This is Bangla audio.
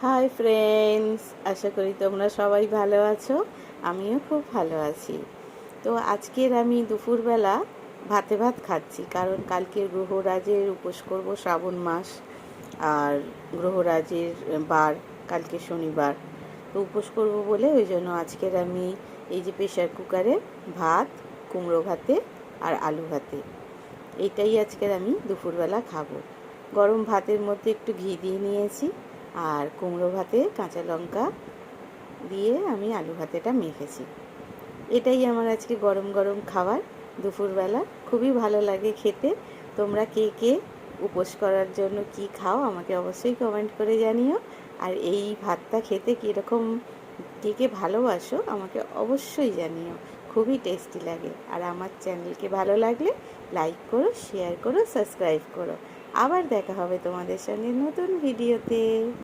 হাই ফ্রেন্ডস, আশা করি তোমরা সবাই ভালো আছো। আমিও খুব ভালো আছি। তো আজকের আমি দুপুরবেলা ভাতে ভাত খাচ্ছি, কারণ কালকে গ্রহরাজের উপোস করব, শ্রাবণ মাস। আর গ্রহরাজের বার কালকে শনিবার, তো উপোস করব বলে ওই জন্য আজকের আমি এই যে প্রেশার কুকারে ভাত, কুমড়ো ভাতে আর আলু ভাতে, এইটাই আজকের আমি দুপুরবেলা খাবো। গরম ভাতের মধ্যে একটু ঘি দিয়ে নিয়েছি, আর কুমড়ো ভাতে কাঁচা লঙ্কা দিয়ে আমি আলু ভাতেটা মেখেছি। এটাই আমার আজকে গরম গরম খাবার দুপুরবেলা। খুবই ভালো লাগে খেতে। তোমরা কে কে উপোস করার জন্য কি খাও আমাকে অবশ্যই কমেন্ট করে জানিও। আর এই ভাতটা খেতে কীরকম, কে কে ভালোবাসো আমাকে অবশ্যই জানিও। খুবই টেস্টি লাগে। আর আমার চ্যানেলকে ভালো লাগলে লাইক করো, শেয়ার করো, সাবস্ক্রাইব করো। আবার দেখা হবে তোমাদের সঙ্গে নতুন ভিডিওতে।